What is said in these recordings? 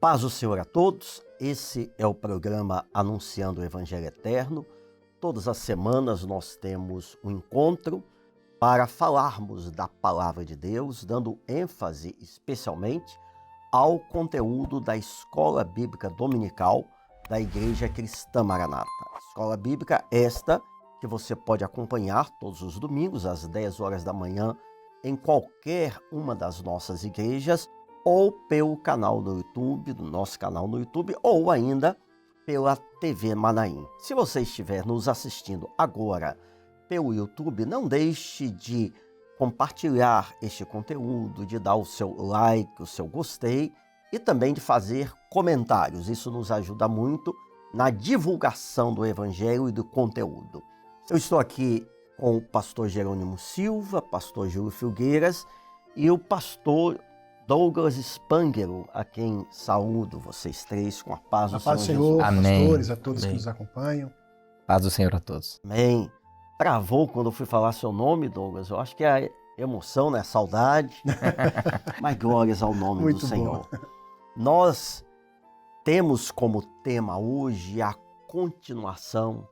paz do Senhor a todos, esse é o programa Anunciando o Evangelho Eterno. Todas as semanas nós temos um encontro para falarmos da Palavra de Deus, dando ênfase especialmente ao conteúdo da Escola Bíblica Dominical da Igreja Cristã Maranata. Escola Bíblica esta que você pode acompanhar todos os domingos às 10 horas da manhã em qualquer uma das nossas igrejas, ou pelo canal no YouTube, do nosso canal no YouTube, ou ainda pela TV Manaim. Se você estiver nos assistindo agora pelo YouTube, não deixe de compartilhar este conteúdo, de dar o seu like, o seu gostei e também de fazer comentários. Isso nos ajuda muito na divulgação do Evangelho e do conteúdo. Eu estou aqui com o pastor Jerônimo Silva, pastor Júlio Filgueiras e o pastor Douglas Spangero, a quem saúdo vocês três com a paz do Senhor Jesus. Amém. Pastores, a todos Amém. que nos acompanham. Paz do Senhor a todos. Amém. Travou quando eu fui falar seu nome, Douglas. Eu acho que é a emoção, né? Saudade. Mas glórias ao nome Muito do Senhor. bom. Nós temos como tema hoje a continuação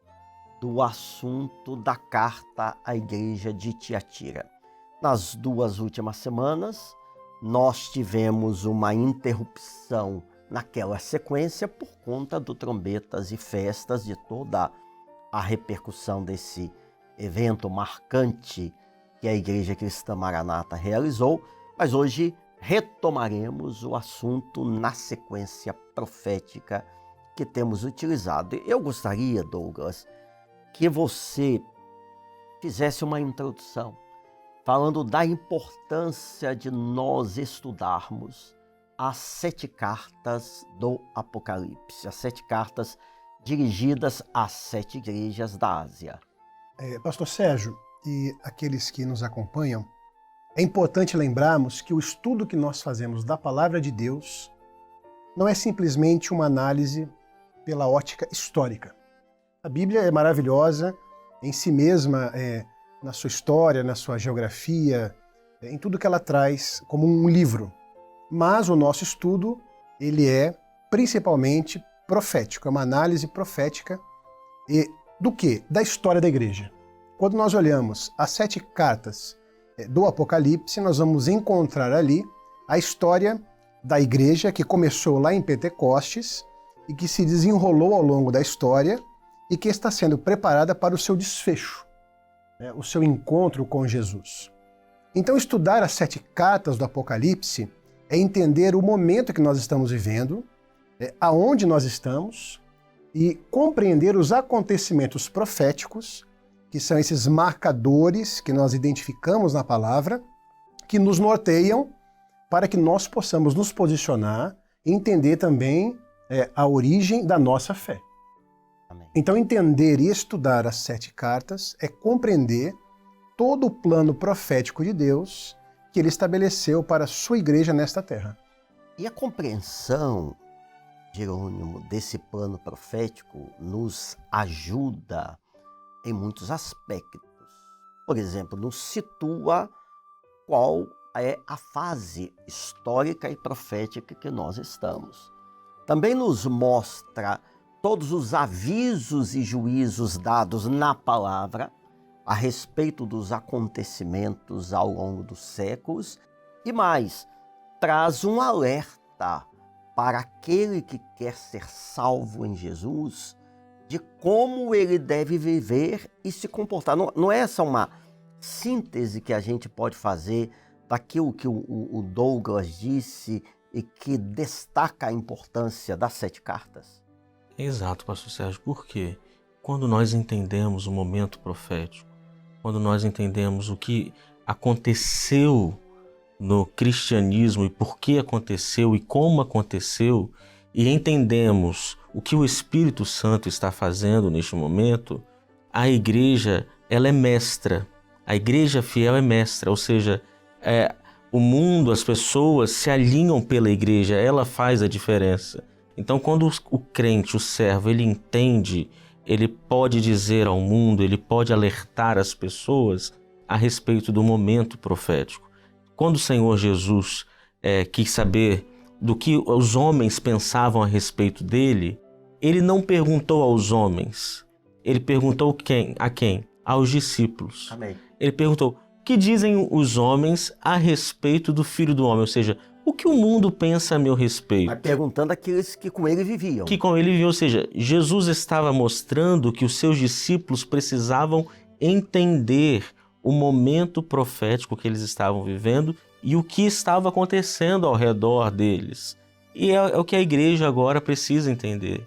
do assunto da carta à igreja de Tiatira. Nas duas últimas semanas, nós tivemos uma interrupção naquela sequência por conta do Trombetas e Festas, de toda a repercussão desse evento marcante que a Igreja Cristã Maranata realizou, mas hoje retomaremos o assunto na sequência profética que temos utilizado. Eu gostaria, Douglas, que você fizesse uma introdução falando da importância de nós estudarmos as 7 cartas do Apocalipse, as 7 cartas dirigidas às 7 igrejas da Ásia. Pastor Sérgio e aqueles que nos acompanham, é importante lembrarmos que o estudo que nós fazemos da Palavra de Deus não é simplesmente uma análise pela ótica histórica. A Bíblia é maravilhosa em si mesma, na sua história, na sua geografia, em tudo que ela traz como um livro. Mas o nosso estudo, ele é principalmente profético, é uma análise profética do quê? Da história da igreja. Quando nós olhamos as 7 cartas do Apocalipse, nós vamos encontrar ali a história da igreja que começou lá em Pentecostes e que se desenrolou ao longo da história e que está sendo preparada para o seu desfecho, o seu encontro com Jesus. Então, estudar as 7 cartas do Apocalipse é entender o momento que nós estamos vivendo, aonde nós estamos, e compreender os acontecimentos proféticos, que são esses marcadores que nós identificamos na palavra, que nos norteiam para que nós possamos nos posicionar e entender também a origem da nossa fé. Amém. Então, entender e estudar as 7 cartas é compreender todo o plano profético de Deus que Ele estabeleceu para a sua igreja nesta terra. E a compreensão, Jerônimo, desse plano profético nos ajuda em muitos aspectos. Por exemplo, nos situa qual é a fase histórica e profética que nós estamos. Também nos mostra todos os avisos e juízos dados na palavra a respeito dos acontecimentos ao longo dos séculos e mais, traz um alerta para aquele que quer ser salvo em Jesus de como ele deve viver e se comportar. Não é essa uma síntese que a gente pode fazer daquilo que o Douglas disse e que destaca a importância das 7 cartas? Exato, pastor Sérgio, porque quando nós entendemos o momento profético, quando nós entendemos o que aconteceu no cristianismo e por que aconteceu e como aconteceu, e entendemos o que o Espírito Santo está fazendo neste momento, a igreja, ela é mestra. A igreja fiel é mestra, ou seja, o mundo, as pessoas se alinham pela igreja, ela faz a diferença. Então, quando o crente, o servo, ele entende, ele pode dizer ao mundo, ele pode alertar as pessoas a respeito do momento profético. Quando o Senhor Jesus quis saber do que os homens pensavam a respeito dele, ele não perguntou aos homens. Ele perguntou a quem? Aos discípulos. Amém. Ele perguntou: o que dizem os homens a respeito do Filho do Homem? Ou seja, o que o mundo pensa a meu respeito? Mas perguntando àqueles que com ele viviam. Que com ele viviam. Ou seja, Jesus estava mostrando que os seus discípulos precisavam entender o momento profético que eles estavam vivendo e o que estava acontecendo ao redor deles. E é o que a igreja agora precisa entender.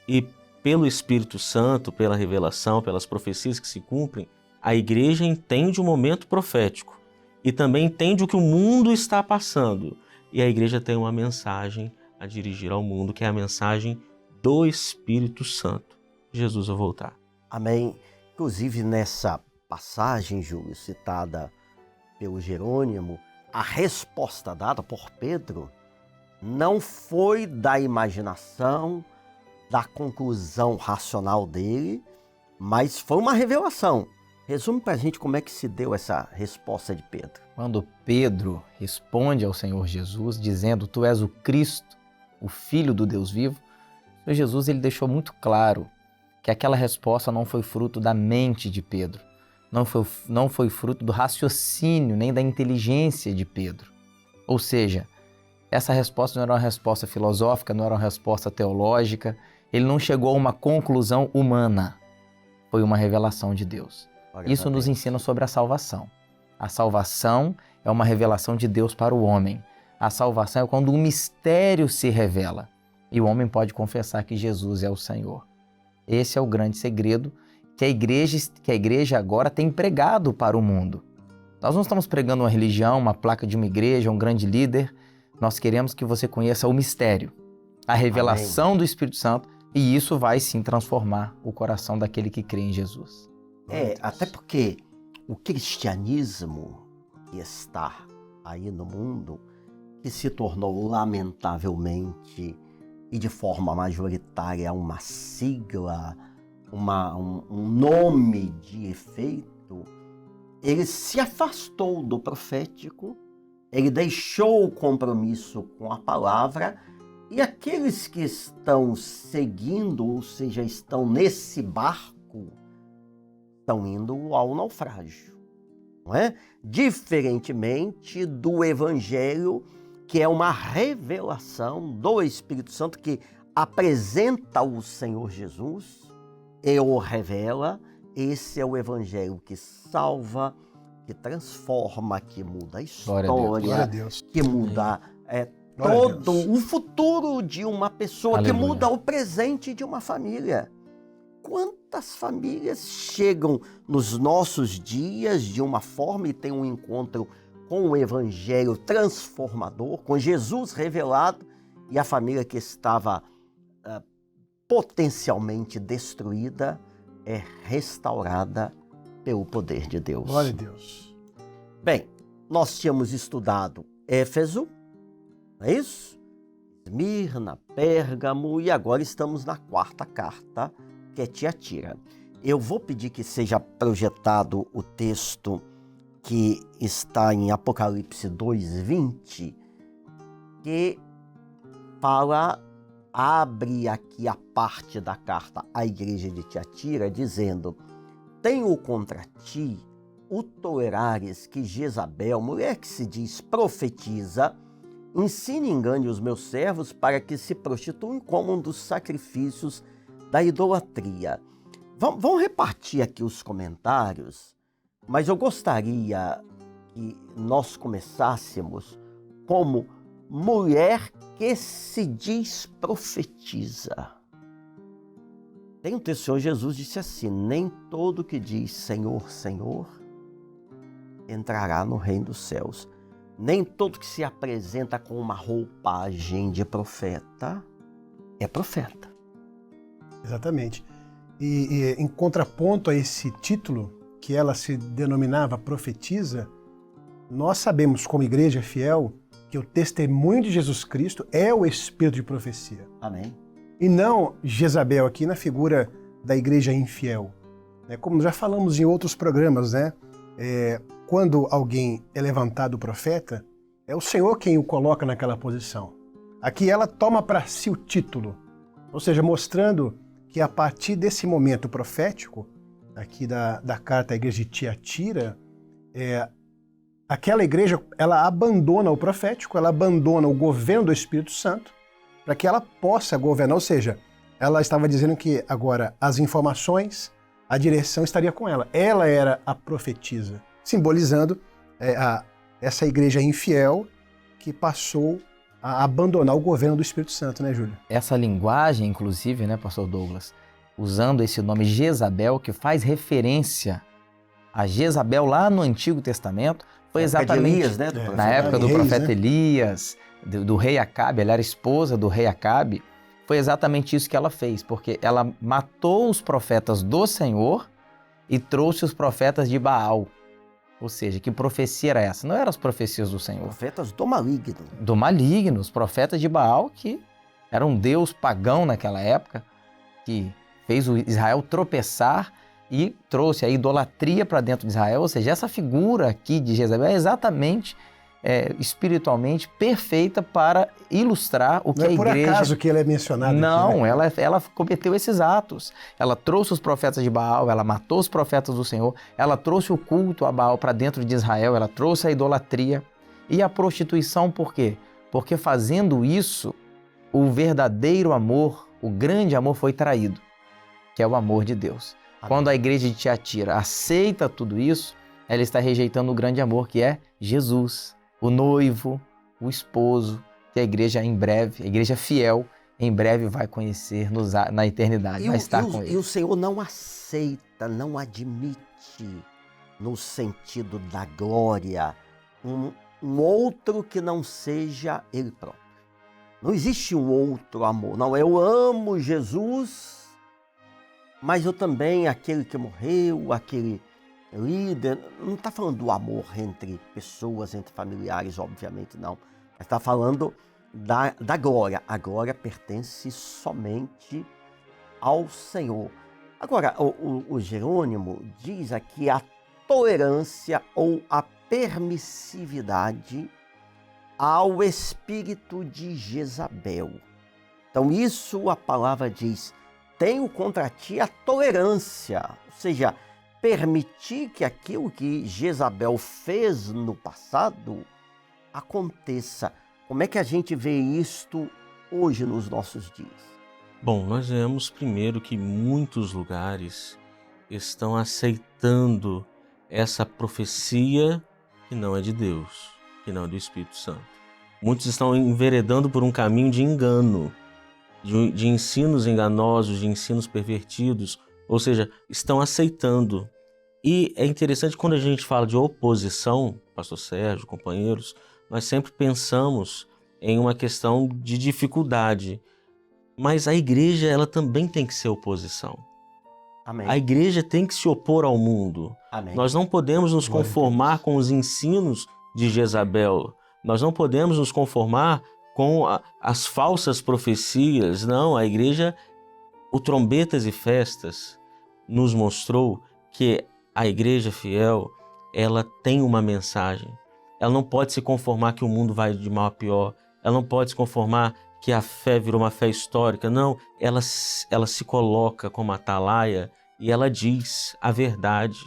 E pelo Espírito Santo, pela revelação, pelas profecias que se cumprem, a igreja entende o momento profético e também entende o que o mundo está passando. E a igreja tem uma mensagem a dirigir ao mundo, que é a mensagem do Espírito Santo. Jesus vai voltar. Amém. Inclusive nessa passagem, Júlio, citada pelo Jerônimo, a resposta dada por Pedro não foi da imaginação, da conclusão racional dele, mas foi uma revelação. Resume para a gente como é que se deu essa resposta de Pedro. Quando Pedro responde ao Senhor Jesus, dizendo: tu és o Cristo, o Filho do Deus vivo, o Senhor Jesus ele deixou muito claro que aquela resposta não foi fruto da mente de Pedro, não foi fruto do raciocínio nem da inteligência de Pedro. Ou seja, essa resposta não era uma resposta filosófica, não era uma resposta teológica, ele não chegou a uma conclusão humana, foi uma revelação de Deus. Isso nos ensina sobre a salvação. A salvação é uma revelação de Deus para o homem. A salvação é quando um mistério se revela e o homem pode confessar que Jesus é o Senhor. Esse é o grande segredo que a igreja agora tem pregado para o mundo. Nós não estamos pregando uma religião, uma placa de uma igreja, um grande líder. Nós queremos que você conheça o mistério, a revelação Amém. do Espírito Santo, e isso vai sim transformar o coração daquele que crê em Jesus. Até porque o cristianismo que está aí no mundo, que se tornou lamentavelmente e de forma majoritária uma sigla, um nome de efeito, ele se afastou do profético, ele deixou o compromisso com a palavra, e aqueles que estão seguindo, ou seja, estão nesse barco, estão indo ao naufrágio, não é? Diferentemente do Evangelho, que é uma revelação do Espírito Santo que apresenta o Senhor Jesus e o revela. Esse é o Evangelho que salva, que transforma, que muda a história, Glória a Deus. que muda todo o futuro de uma pessoa, Aleluia. que muda o presente de uma família. Quantas famílias chegam nos nossos dias de uma forma e têm um encontro com o Evangelho transformador, com Jesus revelado, e a família que estava potencialmente destruída é restaurada pelo poder de Deus. Glória a Deus. Bem, nós tínhamos estudado Éfeso, não é isso? Esmirna, Pérgamo, e agora estamos na quarta carta, que é Tiatira. Eu vou pedir que seja projetado o texto que está em Apocalipse 2:20, que abre aqui a parte da carta à igreja de Tiatira, dizendo: tenho contra ti o tolerares que Jezabel, mulher que se diz profetiza, ensine e engane os meus servos para que se prostituam como um dos sacrifícios da idolatria. Vamos repartir aqui os comentários, mas eu gostaria que nós começássemos como mulher que se diz profetiza. Tem um texto, o Senhor Jesus disse assim: nem todo que diz Senhor, Senhor entrará no reino dos céus. Nem todo que se apresenta com uma roupagem de profeta é profeta. Exatamente. E em contraponto a esse título, que ela se denominava profetisa, nós sabemos, como igreja fiel, que o testemunho de Jesus Cristo é o espírito de profecia. Amém. E não Jezabel, aqui na figura da igreja infiel. Como já falamos em outros programas, né? Quando alguém é levantado profeta, é o Senhor quem o coloca naquela posição. Aqui ela toma para si o título, ou seja, mostrando que a partir desse momento profético, aqui da carta à igreja de Tiatira, aquela igreja, ela abandona o profético, ela abandona o governo do Espírito Santo, para que ela possa governar, ou seja, ela estava dizendo que agora as informações, a direção estaria com ela. Ela era a profetisa, simbolizando essa igreja infiel que passou a abandonar o governo do Espírito Santo, né, Júlio? Essa linguagem, inclusive, né, pastor Douglas, usando esse nome Jezabel, que faz referência a Jezabel lá no Antigo Testamento, foi exatamente Elias, né, na época do Reis, profeta né? Elias, do rei Acabe. Ela era esposa do rei Acabe. Foi exatamente isso que ela fez, porque ela matou os profetas do Senhor e trouxe os profetas de Baal. Ou seja, que profecia era essa? Não eram as profecias do Senhor. Profetas do maligno. Do maligno, os profetas de Baal, que era um deus pagão naquela época, que fez o Israel tropeçar e trouxe a idolatria para dentro de Israel. Ou seja, essa figura aqui de Jezabel é exatamente espiritualmente perfeita para ilustrar o que Não a é por igreja... acaso que ele é mencionado Não, aqui, né? ela cometeu esses atos. Ela trouxe os profetas de Baal, ela matou os profetas do Senhor, ela trouxe o culto a Baal para dentro de Israel, ela trouxe a idolatria e a prostituição. Por quê? Porque fazendo isso, o verdadeiro amor, o grande amor foi traído, que é o amor de Deus. Amém. Quando a igreja de Tiatira aceita tudo isso, ela está rejeitando o grande amor que é Jesus, o noivo, o esposo, que a igreja em breve, a igreja fiel, em breve vai conhecer na eternidade, vai estar com ele. E o Senhor não aceita, não admite, no sentido da glória, um outro que não seja Ele próprio. Não existe um outro amor. Não, eu amo Jesus, mas eu também, aquele que morreu, aquele líder, não está falando do amor entre pessoas, entre familiares, obviamente não. Está falando da glória. A glória pertence somente ao Senhor. Agora, o Jerônimo diz aqui a tolerância ou a permissividade ao espírito de Jezabel. Então, isso a palavra diz: tenho contra ti a tolerância, ou seja, permitir que aquilo que Jezabel fez no passado aconteça. Como é que a gente vê isto hoje nos nossos dias? Bom, nós vemos primeiro que muitos lugares estão aceitando essa profecia que não é de Deus, que não é do Espírito Santo. Muitos estão enveredando por um caminho de engano, de ensinos enganosos, de ensinos pervertidos, ou seja, estão aceitando. E é interessante quando a gente fala de oposição, pastor Sérgio, companheiros, nós sempre pensamos em uma questão de dificuldade, mas a igreja ela também tem que ser oposição. Amém. A igreja tem que se opor ao mundo. Amém. Nós não podemos nos Glória a conformar com os ensinos de Jezabel. Nós não podemos nos conformar com as falsas profecias. Não, a igreja, o Trombetas e Festas, nos mostrou que a igreja fiel, ela tem uma mensagem. Ela não pode se conformar que o mundo vai de mal a pior. Ela não pode se conformar que a fé virou uma fé histórica. Não, ela se coloca como atalaia e ela diz a verdade.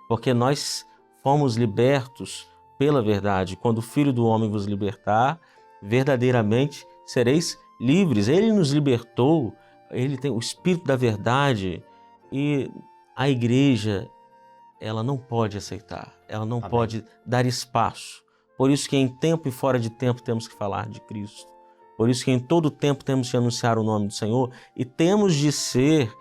Porque nós fomos libertos pela verdade. Quando o Filho do Homem vos libertar, verdadeiramente sereis livres. Ele nos libertou, ele tem o Espírito da verdade e a igreja, ela não pode aceitar, ela não Amém. pode dar espaço. Por isso que em tempo e fora de tempo temos que falar de Cristo. Por isso que em todo tempo temos de anunciar o nome do Senhor e temos de ser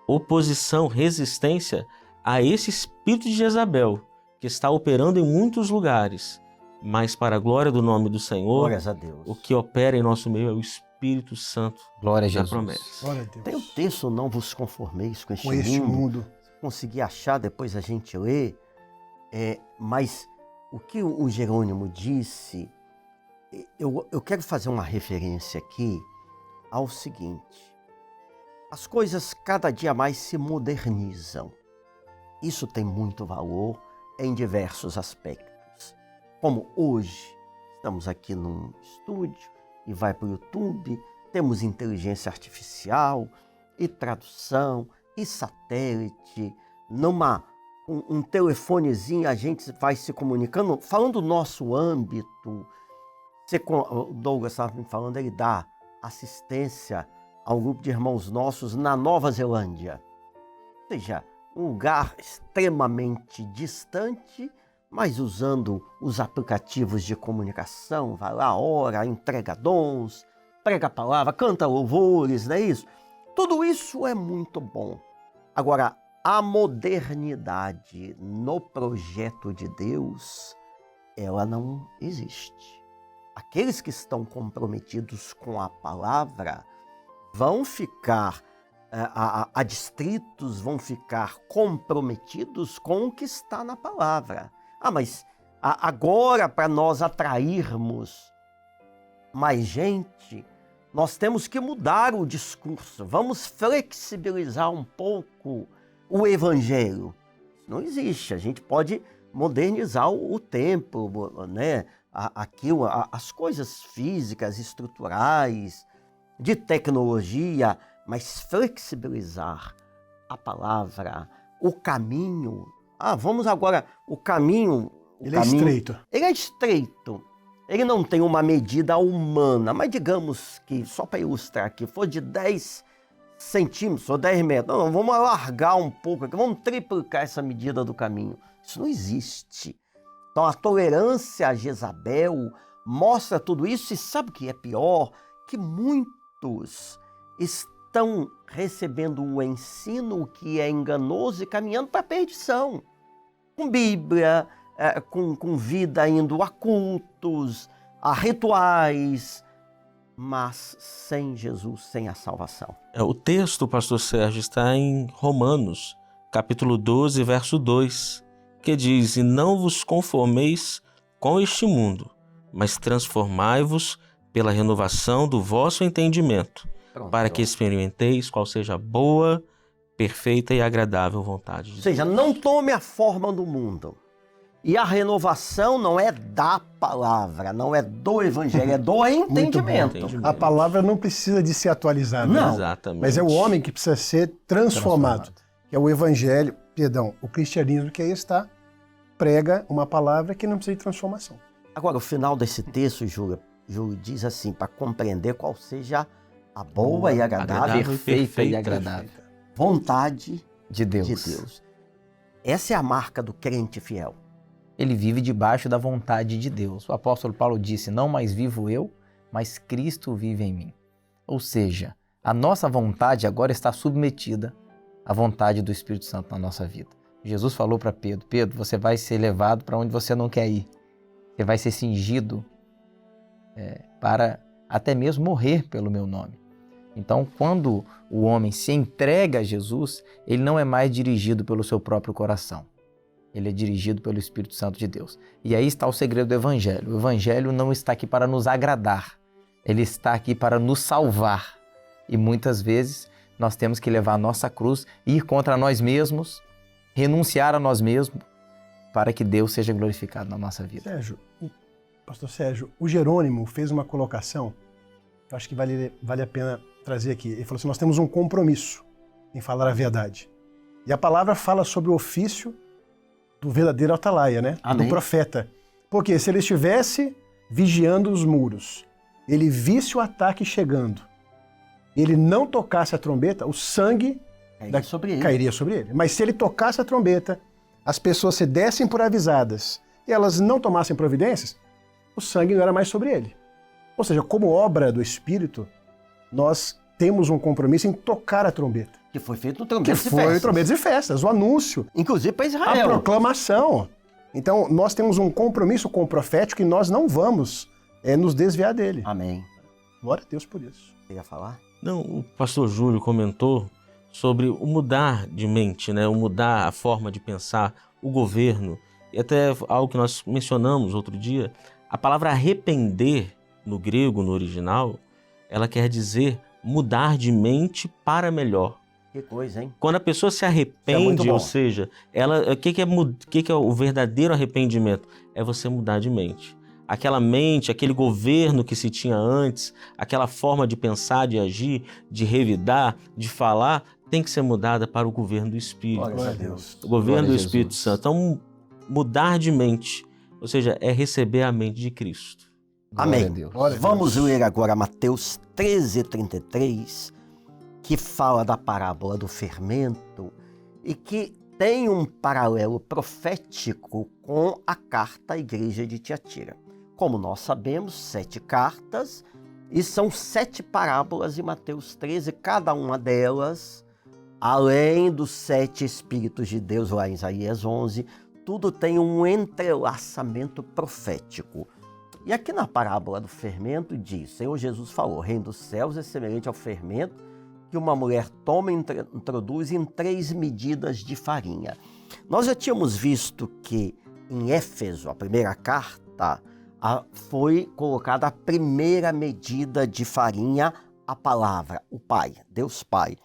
oposição, resistência a esse espírito de Jezabel que está operando em muitos lugares. Mas para a glória do nome do Senhor, Glórias a Deus. o que opera em nosso meio é o Espírito Santo Glória a da Jesus. promessa. Glória a Deus. Tem o texto, não vos conformeis com Com este mundo. Consegui achar, depois a gente lê, mas o que o Jerônimo disse, eu quero fazer uma referência aqui ao seguinte: as coisas cada dia mais se modernizam. Isso tem muito valor em diversos aspectos. Como hoje, estamos aqui num estúdio e vai para o YouTube, temos inteligência artificial e tradução e satélite, um telefonezinho a gente vai se comunicando. Falando do nosso âmbito, o Douglas estava me falando, ele dá assistência a um grupo de irmãos nossos na Nova Zelândia. Ou seja, um lugar extremamente distante, mas usando os aplicativos de comunicação, vai lá, ora, entrega dons, prega a palavra, canta louvores, não é isso? Tudo isso é muito bom. Agora, a modernidade no projeto de Deus, ela não existe. Aqueles que estão comprometidos com a palavra vão ficar adstritos, vão ficar comprometidos com o que está na palavra. Mas agora, para nós atrairmos mais gente, nós temos que mudar o discurso. Vamos flexibilizar um pouco o evangelho. Isso não existe. A gente pode modernizar o templo, né? As coisas físicas, estruturais, de tecnologia, mas flexibilizar a palavra, o caminho. Vamos agora, o caminho... É estreito. Ele é estreito. Ele não tem uma medida humana, mas digamos que, só para ilustrar aqui, for de 10 centímetros ou 10 metros. Não, vamos alargar um pouco aqui, vamos triplicar essa medida do caminho. Isso não existe. Então a tolerância a Jezabel mostra tudo isso, e sabe o que é pior? Que muitos estão recebendo um ensino que é enganoso e caminhando para a perdição. Com Bíblia, com vida indo a cultos, a rituais, mas sem Jesus, sem a salvação. O texto, pastor Sérgio, está em Romanos, capítulo 12, verso 2, que diz: "E não vos conformeis com este mundo, mas transformai-vos pela renovação do vosso entendimento, para que experimenteis qual seja a boa, perfeita e agradável vontade de Deus." Ou seja, não tome a forma do mundo. E a renovação não é da palavra, não é do evangelho, é do entendimento. A palavra não precisa de ser atualizada. Não. Exatamente. Mas é o homem que precisa ser transformado. Que é o evangelho, o cristianismo que aí está, prega uma palavra que não precisa de transformação. Agora, o final desse texto, Júlio, diz assim, para compreender qual seja a boa e agradável, perfeita e agradável vontade de Deus. Essa é a marca do crente fiel. Ele vive debaixo da vontade de Deus. O apóstolo Paulo disse: "Não mais vivo eu, mas Cristo vive em mim." Ou seja, a nossa vontade agora está submetida à vontade do Espírito Santo na nossa vida. Jesus falou para Pedro: "Pedro, você vai ser levado para onde você não quer ir. Você vai ser cingido para até mesmo morrer pelo meu nome." Então, quando o homem se entrega a Jesus, ele não é mais dirigido pelo seu próprio coração. Ele é dirigido pelo Espírito Santo de Deus. E aí está o segredo do Evangelho. O Evangelho não está aqui para nos agradar. Ele está aqui para nos salvar. E muitas vezes nós temos que levar a nossa cruz, ir contra nós mesmos, renunciar a nós mesmos, para que Deus seja glorificado na nossa vida. Pastor Sérgio, o Jerônimo fez uma colocação, eu acho que vale a pena trazer aqui. Ele falou assim: nós temos um compromisso em falar a verdade. E a palavra fala sobre o ofício do verdadeiro atalaia, né? Amém. Do profeta. Porque se ele estivesse vigiando os muros, ele visse o ataque chegando, ele não tocasse a trombeta, o sangue cairia sobre ele. Mas se ele tocasse a trombeta, as pessoas se dessem por avisadas e elas não tomassem providências, o sangue não era mais sobre ele. Ou seja, como obra do Espírito, nós temos um compromisso em tocar a trombeta. Que foi feito no Trombetas e Festas. Que foi Trombetas e Festas, o anúncio. Inclusive para Israel. A proclamação. Então, nós temos um compromisso com o profético e nós não vamos nos desviar dele. Amém. Glória a Deus por isso. Você ia falar? Não, o pastor Júlio comentou sobre o mudar de mente, né? O mudar a forma de pensar, o governo. E até algo que nós mencionamos outro dia, a palavra arrepender no grego, no original, ela quer dizer mudar de mente para melhor. Que coisa, hein? Quando a pessoa se arrepende, ou seja, o que é o verdadeiro arrependimento? É você mudar de mente. aquela mente, aquele governo que se tinha antes, aquela forma de pensar, de agir, de revidar, de falar, tem que ser mudada para o governo do Espírito. Glória a Deus. O governo Glória do a Espírito Jesus. Santo. Então, mudar de mente, ou seja, é receber a mente de Cristo. Amém. Glória a Deus. Glória a Vamos Deus. ler agora Mateus 13:33, que fala da parábola do fermento e que tem um paralelo profético com a carta à igreja de Tiatira. Como nós sabemos, 7 cartas e são 7 parábolas em Mateus 13, cada uma delas, além dos 7 Espíritos de Deus lá em Isaías 11, tudo tem um entrelaçamento profético. E aqui na parábola do fermento diz, Senhor Jesus falou, o reino dos céus é semelhante ao fermento que uma mulher toma e introduz em 3 medidas de farinha. Nós já tínhamos visto que em Éfeso, a primeira carta, foi colocada a primeira medida de farinha, a palavra, o Pai, Deus Pai.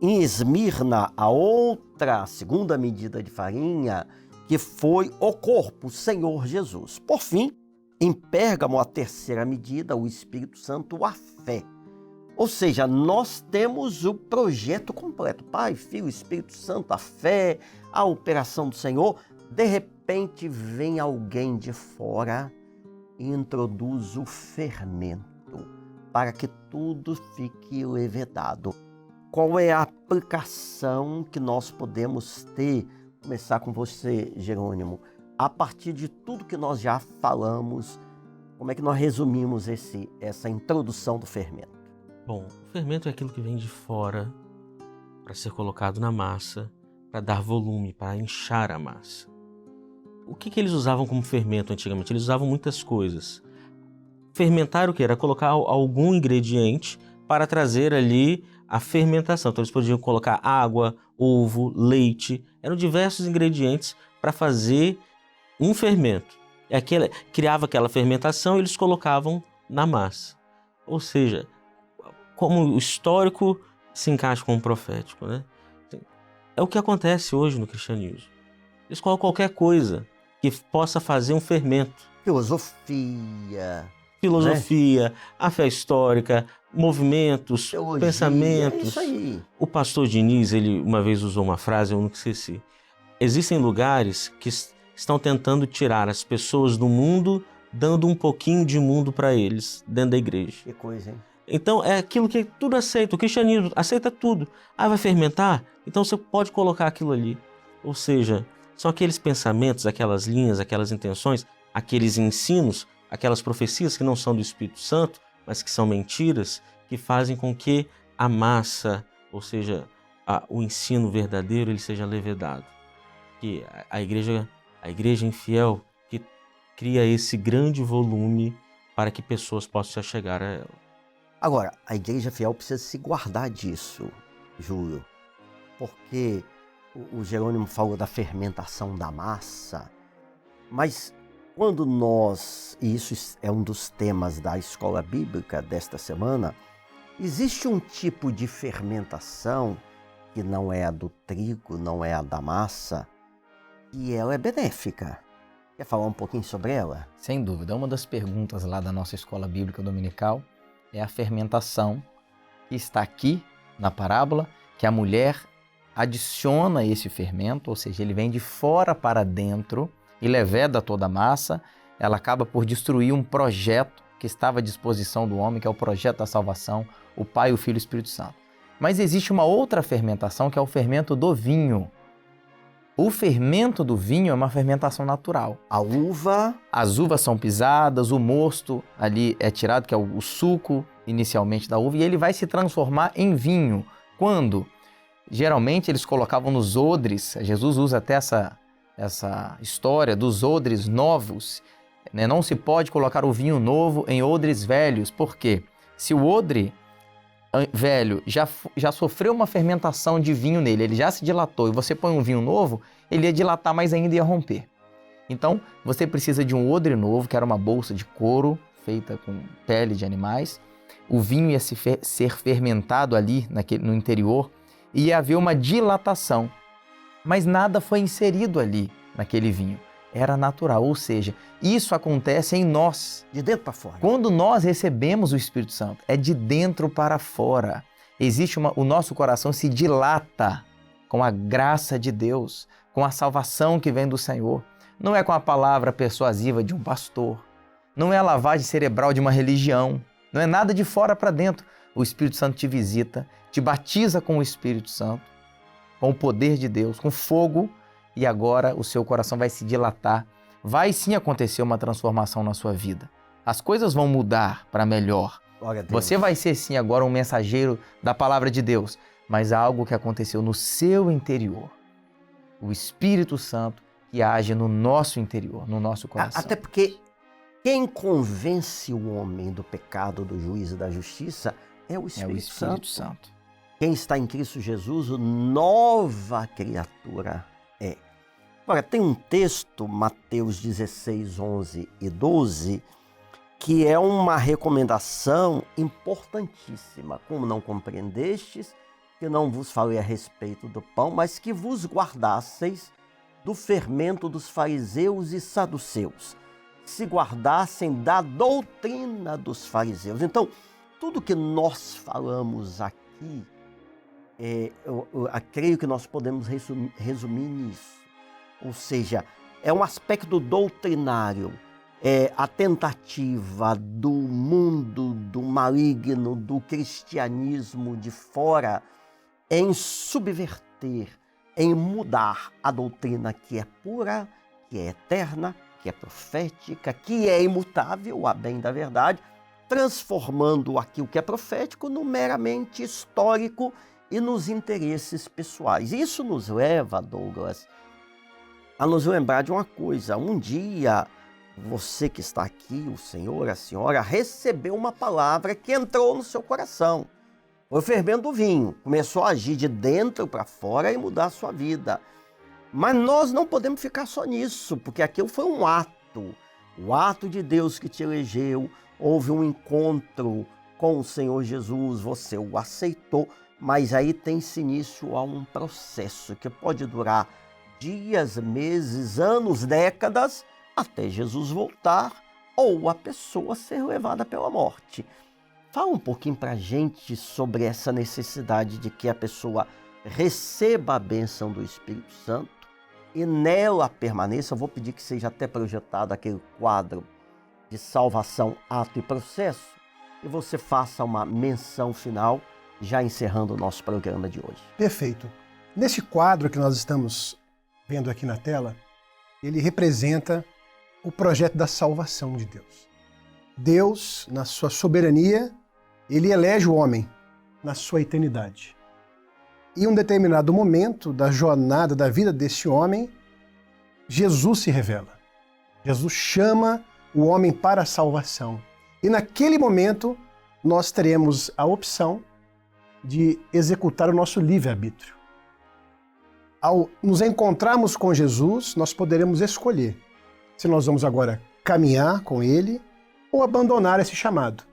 Em Esmirna, a segunda medida de farinha, que foi o corpo, o Senhor Jesus. Por fim, em Pérgamo, a terceira medida, o Espírito Santo, a fé. Ou seja, nós temos o projeto completo. Pai, Filho, Espírito Santo, a fé, a operação do Senhor. De repente, vem alguém de fora e introduz o fermento para que tudo fique levedado. Qual é a aplicação que nós podemos ter? Começar com você, Jerônimo. A partir de tudo que nós já falamos, como é que nós resumimos essa introdução do fermento? Bom, o fermento é aquilo que vem de fora para ser colocado na massa, para dar volume, para inchar a massa. O que eles usavam como fermento antigamente? Eles usavam muitas coisas. Fermentar o que? Era colocar algum ingrediente para trazer ali a fermentação. Então eles podiam colocar água, ovo, leite. Eram diversos ingredientes para fazer um fermento. Criava aquela fermentação e eles colocavam na massa. Ou seja, como o histórico se encaixa com o profético, né? É o que acontece hoje no cristianismo. Eles colocam qualquer coisa que possa fazer um fermento. Filosofia, né? A fé histórica, movimentos, teologia, pensamentos. É isso aí. O pastor Diniz, ele uma vez usou uma frase, eu nunca esqueci. Existem lugares que estão tentando tirar as pessoas do mundo, dando um pouquinho de mundo para eles, dentro da igreja. Que coisa, hein? Então é aquilo que tudo aceita, o cristianismo aceita tudo. Vai fermentar? Então você pode colocar aquilo ali. Ou seja, são aqueles pensamentos, aquelas linhas, aquelas intenções, aqueles ensinos, aquelas profecias que não são do Espírito Santo, mas que são mentiras, que fazem com que a massa, ou seja, o ensino verdadeiro, ele seja levedado. Que a igreja infiel que cria esse grande volume para que pessoas possam se achegar a ela. Agora, a igreja fiel precisa se guardar disso, Júlio, porque o Jerônimo falou da fermentação da massa, mas quando e isso é um dos temas da escola bíblica desta semana, existe um tipo de fermentação que não é a do trigo, não é a da massa, e ela é benéfica. Quer falar um pouquinho sobre ela? Sem dúvida. Uma das perguntas lá da nossa escola bíblica dominical é a fermentação que está aqui na parábola, que a mulher adiciona esse fermento, ou seja, ele vem de fora para dentro e leveda toda a massa. Ela acaba por destruir um projeto que estava à disposição do homem, que é o projeto da salvação, o Pai, o Filho e o Espírito Santo. Mas existe uma outra fermentação, que é o fermento do vinho. O fermento do vinho é uma fermentação natural. As uvas são pisadas, o mosto ali é tirado, que é o suco inicialmente da uva, e ele vai se transformar em vinho. Quando? Geralmente eles colocavam nos odres, Jesus usa até essa história dos odres novos, né? Não se pode colocar o vinho novo em odres velhos. Por quê? Se o odre velho já sofreu uma fermentação de vinho nele, ele já se dilatou, e você põe um vinho novo, ele ia dilatar mais ainda e ia romper. Então, você precisa de um odre novo, que era uma bolsa de couro feita com pele de animais. O vinho ia ser fermentado ali no interior e ia haver uma dilatação. Mas nada foi inserido ali naquele vinho. era natural, ou seja, isso acontece em nós. De dentro para fora. Quando nós recebemos o Espírito Santo, é de dentro para fora. O nosso coração se dilata com a graça de Deus, com a salvação que vem do Senhor. Não é com a palavra persuasiva de um pastor, não é a lavagem cerebral de uma religião, não é nada de fora para dentro. O Espírito Santo te visita, te batiza com o Espírito Santo, com o poder de Deus, com fogo, e agora o seu coração vai se dilatar. Vai sim acontecer uma transformação na sua vida. As coisas vão mudar para melhor. Glória a Deus. Você vai ser sim agora um mensageiro da palavra de Deus, mas há algo que aconteceu no seu interior. O Espírito Santo que age no nosso interior, no nosso coração. Até porque quem convence o homem do pecado, do juízo e da justiça é o Espírito Santo. Quem está em Cristo Jesus, nova criatura é. Agora, tem um texto, Mateus 16, 11 e 12, que é uma recomendação importantíssima. Como não compreendestes, que não vos falei a respeito do pão, mas que vos guardasseis do fermento dos fariseus e saduceus, se guardassem da doutrina dos fariseus. Então, tudo que nós falamos aqui, eu creio que nós podemos resumir nisso. Ou seja, é um aspecto doutrinário, a tentativa do mundo, do maligno, do cristianismo de fora em subverter, em mudar a doutrina que é pura, que é eterna, que é profética, que é imutável, a bem da verdade, transformando aquilo que é profético no meramente histórico e nos interesses pessoais. Isso nos leva, Douglas, a nos lembrar de uma coisa. Um dia, você que está aqui, o senhor, a senhora, recebeu uma palavra que entrou no seu coração. Foi fervendo o vinho, começou a agir de dentro para fora e mudar a sua vida. Mas nós não podemos ficar só nisso, porque aquilo foi um ato. O ato de Deus que te elegeu, houve um encontro com o Senhor Jesus, você o aceitou, mas aí tem-se início a um processo que pode durar dias, meses, anos, décadas, até Jesus voltar ou a pessoa ser levada pela morte. Fala um pouquinho para a gente sobre essa necessidade de que a pessoa receba a bênção do Espírito Santo e nela permaneça. Eu vou pedir que seja até projetado aquele quadro de salvação, ato e processo, e você faça uma menção final, já encerrando o nosso programa de hoje. Perfeito. Nesse quadro que nós estamos vendo aqui na tela, ele representa o projeto da salvação de Deus. Deus, na sua soberania, ele elege o homem na sua eternidade. E em um determinado momento da jornada da vida desse homem, Jesus se revela. Jesus chama o homem para a salvação. E naquele momento, nós teremos a opção de executar o nosso livre-arbítrio. Ao nos encontrarmos com Jesus, nós poderemos escolher se nós vamos agora caminhar com Ele ou abandonar esse chamado.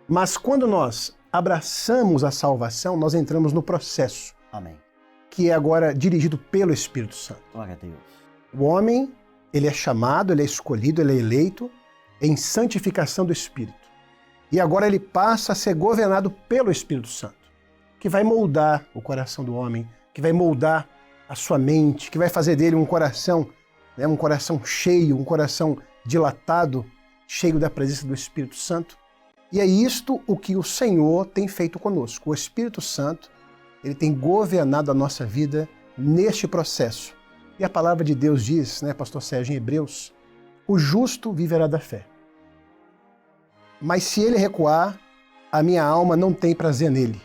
Mas quando nós abraçamos a salvação, nós entramos no processo. Amém. Que é agora dirigido pelo Espírito Santo. Glória a Deus. O homem, ele é chamado, ele é escolhido, ele é eleito em santificação do Espírito. E agora ele passa a ser governado pelo Espírito Santo, que vai moldar o coração do homem, que vai moldar a sua mente, que vai fazer dele um coração cheio, um coração dilatado, cheio da presença do Espírito Santo. E é isto o que o Senhor tem feito conosco. O Espírito Santo, ele tem governado a nossa vida neste processo. E a palavra de Deus diz, pastor Sérgio, em Hebreus, o justo viverá da fé. Mas se ele recuar, a minha alma não tem prazer nele.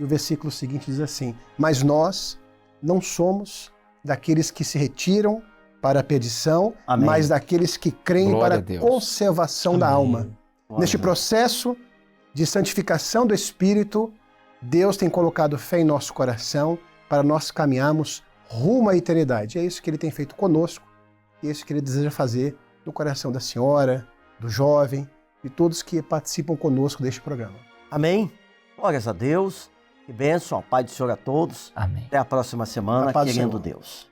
E o versículo seguinte diz assim, mas nós não somos daqueles que se retiram para a perdição, Amém. Mas daqueles que creem Glória para a conservação Amém. Da alma. Glória Neste processo de santificação do Espírito, Deus tem colocado fé em nosso coração para nós caminharmos rumo à eternidade. É isso que Ele tem feito conosco e é isso que Ele deseja fazer no coração da senhora, do jovem e todos que participam conosco deste programa. Amém. Glórias a Deus. Que bênção. Pai do Senhor a todos. Amém. Até a próxima semana, querendo Deus.